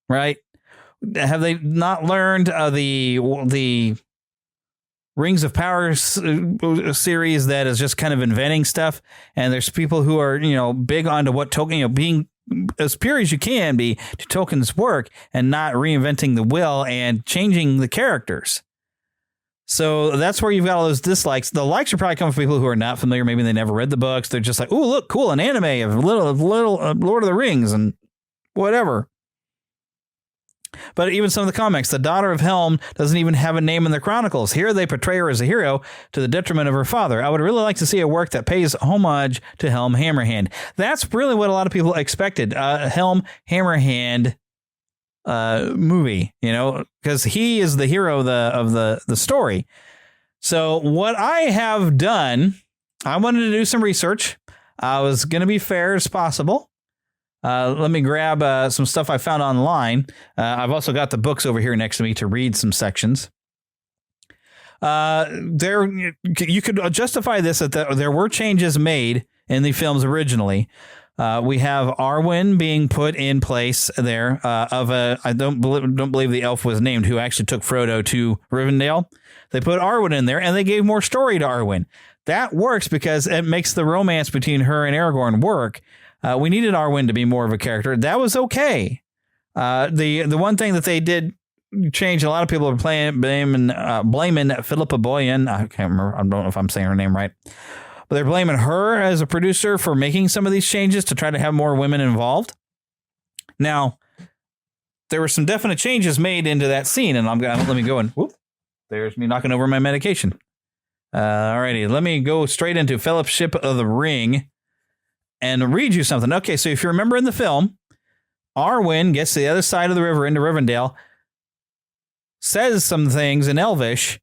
right? Have they not learned the Rings of Power series that is just kind of inventing stuff? And there's people who are, big onto what Tolkien, being as pure as you can be to Tolkien's work and not reinventing the wheel and changing the characters. So that's where you've got all those dislikes. The likes are probably coming from people who are not familiar. Maybe they never read the books. They're just like, "Oh, look, cool, an anime of little Lord of the Rings and whatever." But even some of the comics, the daughter of Helm doesn't even have a name in the chronicles. Here they portray her as a hero to the detriment of her father. I would really like to see a work that pays homage to Helm Hammerhand. That's really what a lot of people expected. Helm Hammerhand movie, because he is the hero of the story. So what I have done, I wanted to do some research. I was going to be fair as possible. Let me grab some stuff I found online. I've also got the books over here next to me to read some sections. You could justify this that there were changes made in the films originally. We have Arwen being put in place there I don't believe the elf was named who actually took Frodo to Rivendell. They put Arwen in there and they gave more story to Arwen. That works because it makes the romance between her and Aragorn work. We needed Arwen to be more of a character. That was okay. The one thing that they did change. A lot of people are blaming Philippa Boyan. I can't remember. I don't know if I'm saying her name right. But they're blaming her as a producer for making some of these changes to try to have more women involved. Now, there were some definite changes made into that scene, and let me go and whoop. There's me knocking over my medication. Alrighty, let me go straight into Fellowship of the Ring and read you something. Okay, so if you remember in the film, Arwen gets to the other side of the river into Rivendell, says some things in Elvish.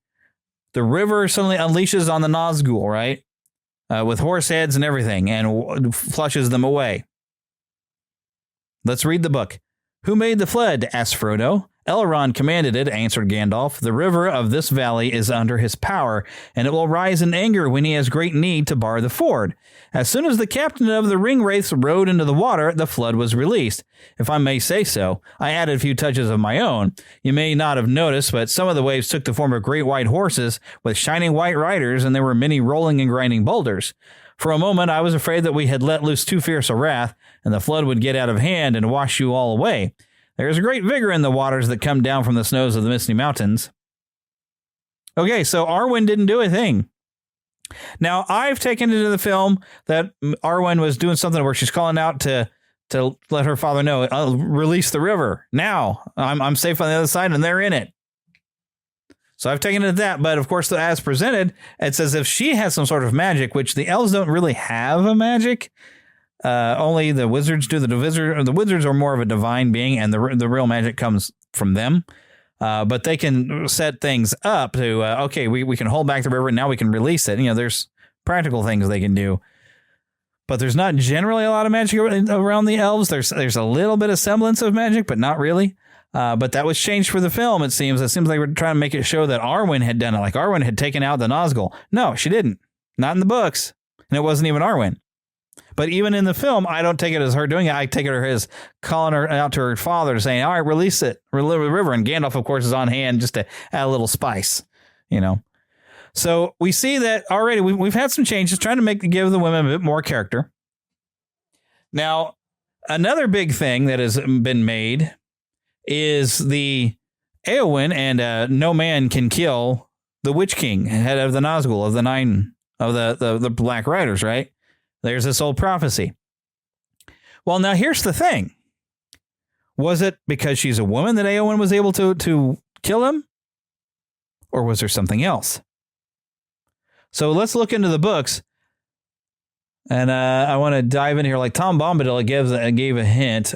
The river suddenly unleashes on the Nazgul, right? With horse heads and everything, and flushes them away. Let's read the book. Who made the flood? Asked Frodo. Elrond commanded it, answered Gandalf. The river of this valley is under his power, and it will rise in anger when he has great need to bar the ford. As soon as the captain of the Ringwraiths rode into the water, the flood was released. If I may say so, I added a few touches of my own. You may not have noticed, but some of the waves took the form of great white horses with shining white riders, and there were many rolling and grinding boulders. For a moment, I was afraid that we had let loose too fierce a wrath, and the flood would get out of hand and wash you all away. There is a great vigor in the waters that come down from the snows of the Misty Mountains. Okay, so Arwen didn't do a thing. Now, I've taken into the film that Arwen was doing something where she's calling out to let her father know, I'll release the river. Now, I'm safe on the other side, and they're in it. So I've taken it to that, but of course, as presented, it's as if she has some sort of magic, which the elves don't really have a magic. Only the wizards do. The wizards are more of a divine being, and the real magic comes from them. But they can set things up to, okay, we can hold back the river, and now we can release it. You know, there's practical things they can do. But there's not generally a lot of magic around the elves. There's a little bit of semblance of magic, but not really. But that was changed for the film, it seems. It seems like they were trying to make it show that Arwen had done it, like Arwen had taken out the Nazgul. No, she didn't. Not in the books. And it wasn't even Arwen. But even in the film, I don't take it as her doing it. I take it as calling her out to her father, saying, all right, release it, release the river. And Gandalf, of course, is on hand just to add a little spice, you know. So we see that already we've had some changes, trying to give the women a bit more character. Now, another big thing that has been made is the Eowyn and no man can kill the Witch King, head of the Nazgul, of the nine of the Black Riders, right? There's this old prophecy. Well, now here's the thing. Was it because she's a woman that Eowyn was able to kill him? Or was there something else? So let's look into the books. And I want to dive in here like Tom Bombadil gave a hint.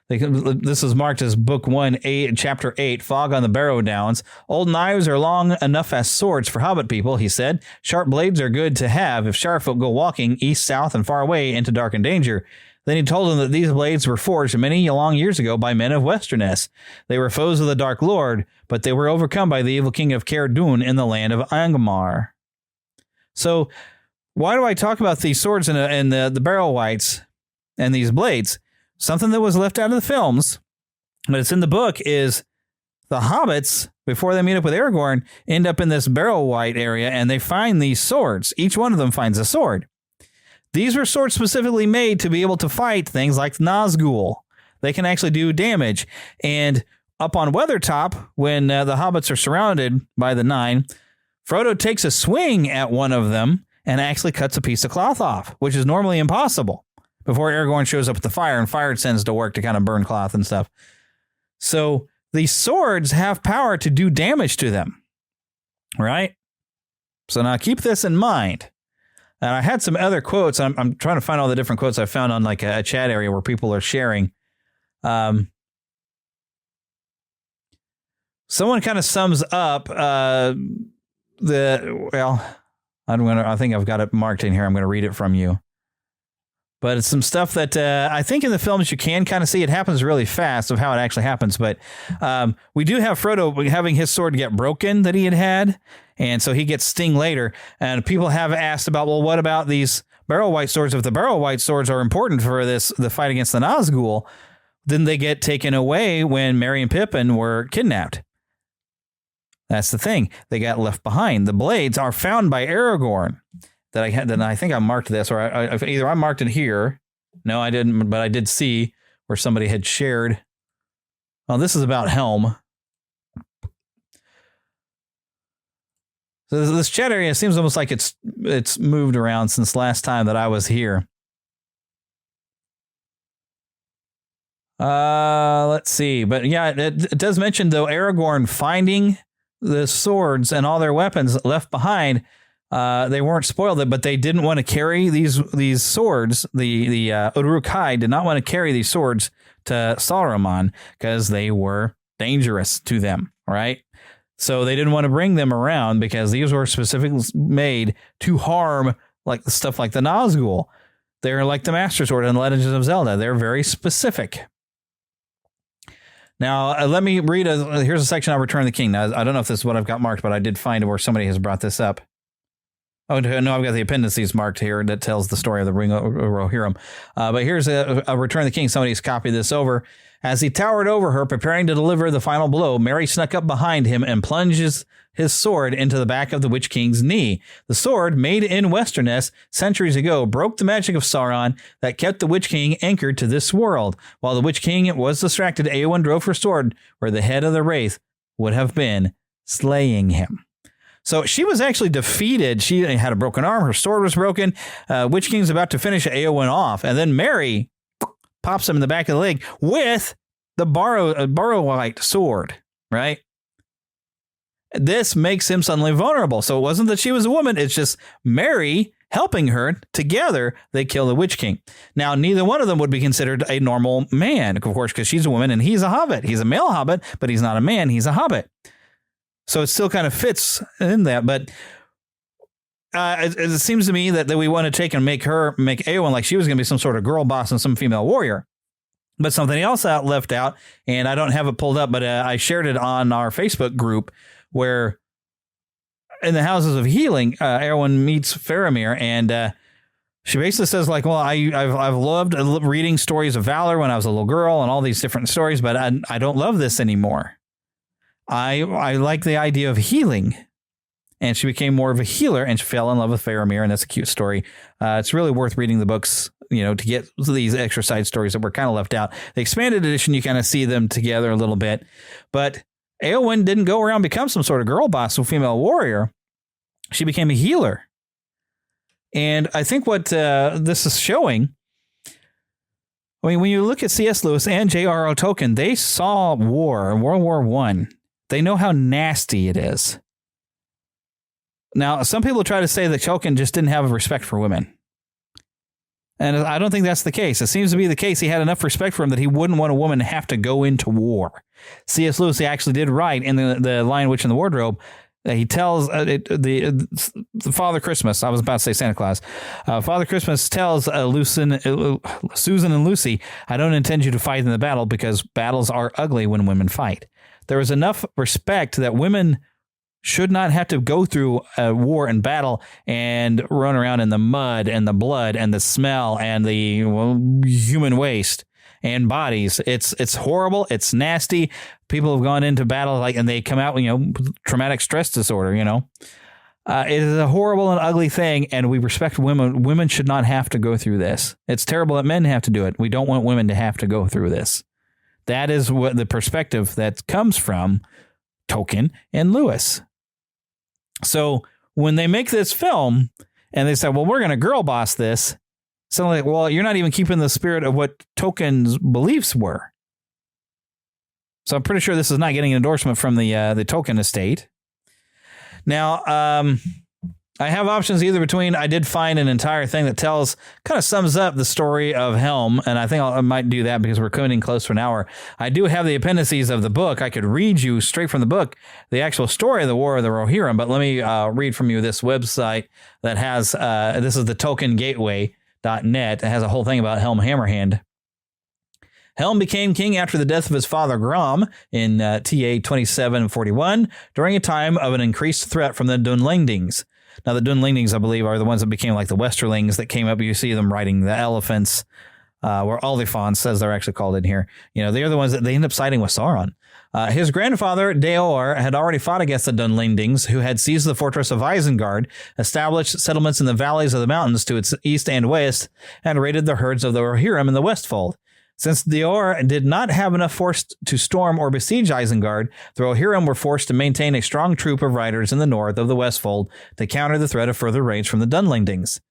This is marked as Book 1, Chapter 8, Fog on the Barrow Downs. Old knives are long enough as swords for hobbit people, he said. Sharp blades are good to have if Sharfolk go walking east, south, and far away into dark and danger. Then he told them that these blades were forged many long years ago by men of Westerness. They were foes of the Dark Lord, but they were overcome by the evil king of Caer Dune in the land of Angmar. So, why do I talk about these swords and the barrel whites and these blades? Something that was left out of the films, but it's in the book, is the hobbits, before they meet up with Aragorn, end up in this barrel white area, and they find these swords. Each one of them finds a sword. These were swords specifically made to be able to fight things like Nazgul. They can actually do damage. And up on Weathertop, when the hobbits are surrounded by the nine, Frodo takes a swing at one of them and actually cuts a piece of cloth off, which is normally impossible, before Aragorn shows up with the fire, and fire tends to work to kind of burn cloth and stuff. So these swords have power to do damage to them, right? So now keep this in mind. And I had some other quotes. I'm trying to find all the different quotes I found on like a chat area where people are sharing. Someone kind of sums up I think I've got it marked in here. I'm going to read it from you. But it's some stuff that I think in the films you can kind of see. It happens really fast of how it actually happens. But we do have Frodo having his sword get broken that he had. And so he gets sting later. And people have asked about, well, what about these barrel white swords? If the barrel white swords are important for the fight against the Nazgul, then they get taken away when Merry and Pippin were kidnapped. That's the thing. They got left behind. The blades are found by Aragorn. That I had, then I think I marked this, or either I marked it here. No, I didn't, but I did see where somebody had shared. Oh, this is about Helm. So this chat area seems almost like it's moved around since last time that I was here. Let's see. But yeah, it does mention, though, Aragorn finding the swords and all their weapons left behind. They weren't spoiled, but they didn't want to carry these swords. The Uruk-hai did not want to carry these swords to Saruman because they were dangerous to them, right? So they didn't want to bring them around because these were specifically made to harm like stuff like the Nazgul. They're like the Master Sword in Legends of Zelda. They're very specific. Now, let me read. Here's a section on Return of the King. Now, I don't know if this is what I've got marked, but I did find where somebody has brought this up. Oh, no, I've got the appendices marked here that tells the story of the Ring of Rohirrim. But here's a Return of the King. Somebody's copied this over. As he towered over her, preparing to deliver the final blow, Merry snuck up behind him and plunges his sword into the back of the Witch King's knee. The sword, made in Westerness centuries ago, broke the magic of Sauron that kept the Witch King anchored to this world. While the Witch King was distracted, Eowyn drove her sword where the head of the Wraith would have been, slaying him. So she was actually defeated. She had a broken arm. Her sword was broken. Witch King's about to finish Eowyn off. And then Merry pops him in the back of the leg with the Borrowite sword, right? This makes him suddenly vulnerable. So it wasn't that she was a woman. It's just Merry helping her. Together, they kill the Witch King. Now, neither one of them would be considered a normal man, of course, because she's a woman and he's a hobbit. He's a male hobbit, but he's not a man. He's a hobbit. So it still kind of fits in that. But it seems to me that we want to take and make Eowyn like she was going to be some sort of girl boss and some female warrior. But something else left out, and I don't have it pulled up, but I shared it on our Facebook group where in the Houses of Healing, Eowyn meets Faramir, and she basically says, like, well, I've loved reading stories of valor when I was a little girl and all these different stories, but I don't love this anymore. I like the idea of healing. And she became more of a healer, and she fell in love with Faramir, and that's a cute story. It's really worth reading the books, to get these extra side stories that were kind of left out. The expanded edition, you kind of see them together a little bit. But Eowyn didn't go around and become some sort of girl boss or female warrior. She became a healer. And I think what this is showing, I mean, when you look at C.S. Lewis and J.R.R. Tolkien, they saw war, World War I. They know how nasty it is. Now, some people try to say that Tolkien just didn't have respect for women. And I don't think that's the case. It seems to be the case he had enough respect for him that he wouldn't want a woman to have to go into war. C.S. Lewis actually did write in the Lion, Witch, and the Wardrobe, he tells the Father Christmas, I was about to say Santa Claus, Father Christmas tells Susan and Lucy, I don't intend you to fight in the battle because battles are ugly when women fight. There was enough respect that women should not have to go through a war and battle and run around in the mud and the blood and the smell and the human waste and bodies. It's horrible. It's nasty. People have gone into battle and they come out, with traumatic stress disorder, It is a horrible and ugly thing, and we respect women. Women should not have to go through this. It's terrible that men have to do it. We don't want women to have to go through this. That is what the perspective that comes from Tolkien and Lewis. So when they make this film and they say, well, we're going to girl boss this, so like, well, you're not even keeping the spirit of what Tolkien's beliefs were. So I'm pretty sure this is not getting an endorsement from the Tolkien estate. Now, I have options either between, I did find an entire thing that kind of sums up the story of Helm, and I think I might do that because we're coming close to an hour. I do have the appendices of the book. I could read you straight from the book the actual story of the War of the Rohirrim, but let me read from you this website that has, this is the TolkienGateway.net. It has a whole thing about Helm Hammerhand. Helm became king after the death of his father Grom in TA 2741 during a time of an increased threat from the Dunlendings. Now, the Dunlendings, I believe, are the ones that became like the Westerlings that came up. You see them riding the elephants, where Oliphant says they're actually called in here. They're the ones that they end up siding with Sauron. His grandfather, J.R.R, had already fought against the Dunlendings, who had seized the fortress of Isengard, established settlements in the valleys of the mountains to its east and west, and raided the herds of the Rohirrim in the Westfold. Since the J.R.R. did not have enough force to storm or besiege Isengard, the Rohirrim were forced to maintain a strong troop of riders in the north of the Westfold to counter the threat of further raids from the Dunlendings.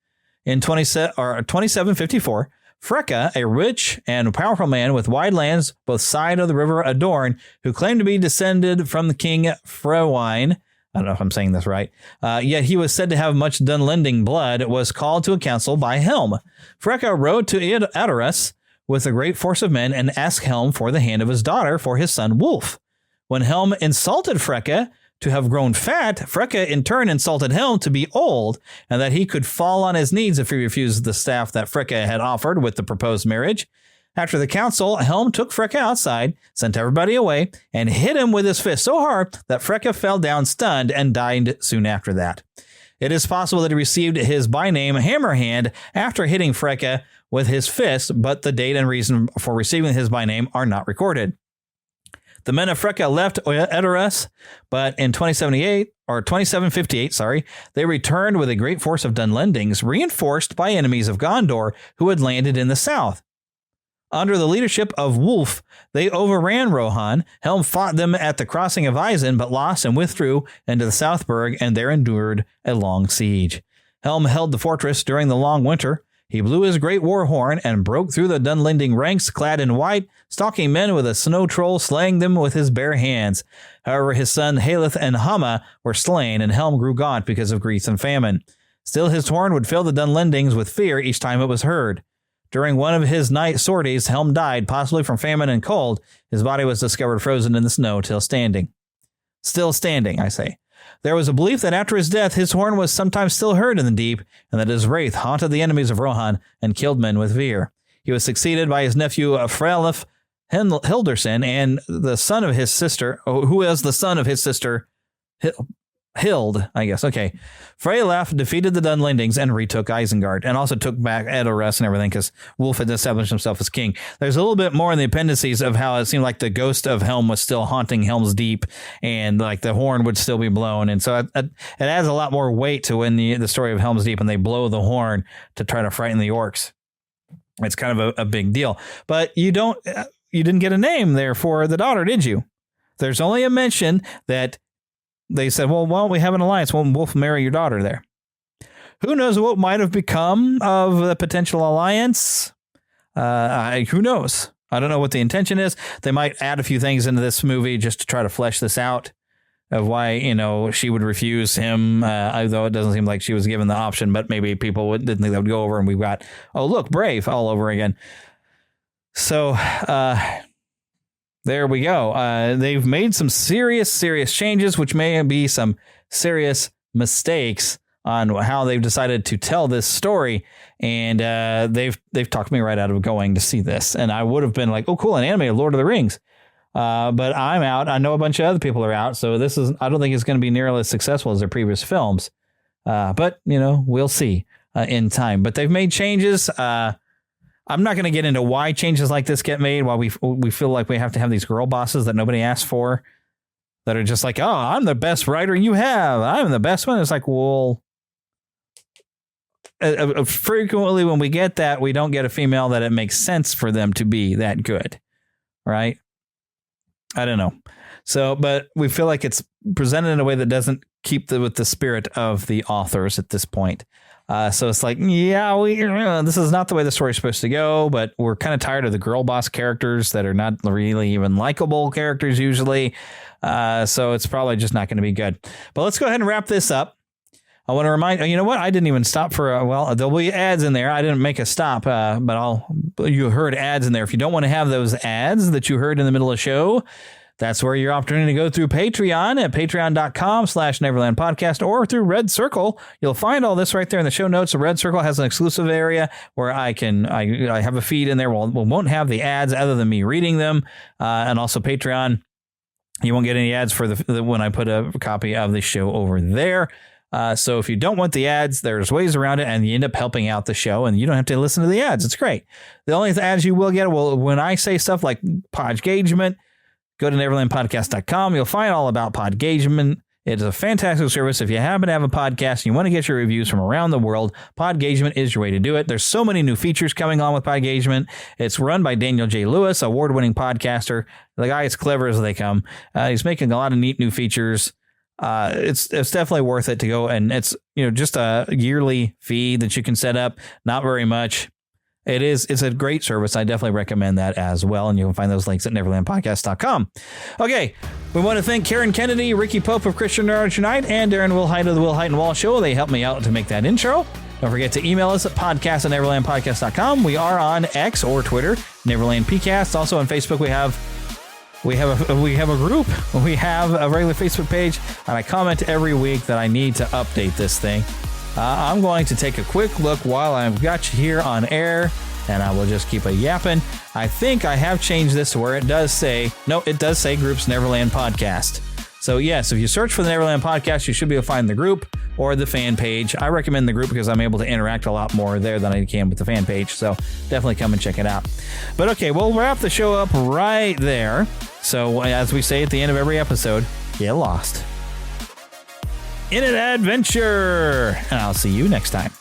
In 2754, Freka, a rich and powerful man with wide lands both side of the river Adorn, who claimed to be descended from the king Frewine, I don't know if I'm saying this right, yet he was said to have much Dunlending blood, was called to a council by Helm. Freka rode to Edoras with a great force of men and asked Helm for the hand of his daughter for his son Wulf. When Helm insulted Freka to have grown fat, Freka in turn insulted Helm to be old and that he could fall on his knees if he refused the staff that Freka had offered with the proposed marriage. After the council, Helm took Freka outside, sent everybody away, and hit him with his fist so hard that Freka fell down stunned and died soon after that. It is possible that he received his byname Hammerhand after hitting Freka with his fist, but the date and reason for receiving his byname are not recorded. The men of Freka left Edoras, but in 2758, they returned with a great force of Dunlendings, reinforced by enemies of Gondor who had landed in the south. Under the leadership of Wulf, they overran Rohan. Helm fought them at the crossing of Isen, but lost and withdrew into the Southburg, and there endured a long siege. Helm held the fortress during the long winter. He blew his great war horn and broke through the Dunlending ranks, clad in white, stalking men with a snow troll, slaying them with his bare hands. However, his son Haleth and Hama were slain, and Helm grew gaunt because of grief and famine. Still, his horn would fill the Dunlendings with fear each time it was heard. During one of his night sorties, Helm died, possibly from famine and cold. His body was discovered frozen in the snow, still standing, I say. There was a belief that after his death, his horn was sometimes still heard in the deep, and that his wraith haunted the enemies of Rohan and killed men with fear. He was succeeded by his nephew Frelif Hilderson, and the son of his sister, who is the son of his sister Hild, I guess. Okay. Freyalaf defeated the Dunlendings and retook Isengard, and also took back Edoras and everything because Wulf had established himself as king. There's a little bit more in the appendices of how it seemed like the ghost of Helm was still haunting Helm's Deep, and like the horn would still be blown. And so it adds a lot more weight to when the story of Helm's Deep and they blow the horn to try to frighten the orcs. It's kind of a big deal. But you didn't get a name there for the daughter, did you? There's only a mention that they said, well, why don't we have an alliance? Won't Wulf marry your daughter there? Who knows what might have become of the potential alliance? Who knows? I don't know what the intention is. They might add a few things into this movie just to try to flesh this out of why, she would refuse him, although it doesn't seem like she was given the option, but maybe people didn't think that would go over, and we've got, oh, look, Brave all over again. So, there we go. They've made some serious changes, which may be some serious mistakes on how they've decided to tell this story. And they've talked me right out of going to see this. And I would have been like, oh, cool, an anime of Lord of the Rings. But I'm out. I know a bunch of other people are out. So I don't think it's going to be nearly as successful as their previous films. But, we'll see in time. But they've made changes. I'm not going to get into why changes like this get made, why we feel like we have to have these girl bosses that nobody asked for, that are just like, oh, I'm the best writer you have. I'm the best one. It's like, well, frequently when we get that, we don't get a female that it makes sense for them to be that good, right? I don't know. So, but we feel like it's presented in a way that doesn't keep with the spirit of the authors at this point. So it's like, yeah, this is not the way the story's supposed to go, but we're kind of tired of the girl boss characters that are not really even likable characters usually. So it's probably just not going to be good. But let's go ahead and wrap this up. I want to remind you know what? I didn't even stop for there'll be ads in there. I didn't make a stop, but you heard ads in there. If you don't want to have those ads that you heard in the middle of the show, that's where your opportunity to go through Patreon at patreon.com/Neverland Podcast or through Red Circle. You'll find all this right there in the show notes. The Red Circle has an exclusive area where I have a feed in there. We won't have the ads other than me reading them. And also Patreon, you won't get any ads for when I put a copy of the show over there. So if you don't want the ads, there's ways around it, and you end up helping out the show, and you don't have to listen to the ads. It's great. The only ads you will get, when I say stuff like Podgagement, go to neverlandpodcast.com. You'll find all about Podgagement It is a fantastic service. If you happen to have a podcast and you want to get your reviews from around the world, Podgagement is your way to do it. There's so many new features coming on with Podgagement. It's run by Daniel J. Lewis, award-winning podcaster. The guy is clever as they come. He's making a lot of neat new features. It's definitely worth it to go, and it's just a yearly fee that you can set up. Not very much. It's a great service. I definitely recommend that as well. And you can find those links at neverlandpodcast.com. Okay. We want to thank Karen Kennedy, Ricky Pope of Christian Knowledge Unite, and Darren Wilhite of the Will Height and Wall Show. They helped me out to make that intro. Don't forget to email us at podcast@neverlandpodcast.com. We are on X or Twitter, Neverland PCast. Also on Facebook, we have a group. We have a regular Facebook page, and I comment every week that I need to update this thing. I'm going to take a quick look while I've got you here on air, and I will just keep a yapping. I think I have changed this to where it does say Groups Neverland Podcast. So yes, if you search for the Neverland Podcast, you should be able to find the group or the fan page. I recommend the group because I'm able to interact a lot more there than I can with the fan page. So definitely come and check it out. But okay, we'll wrap the show up right there. So as we say at the end of every episode, get lost in an adventure, and I'll see you next time.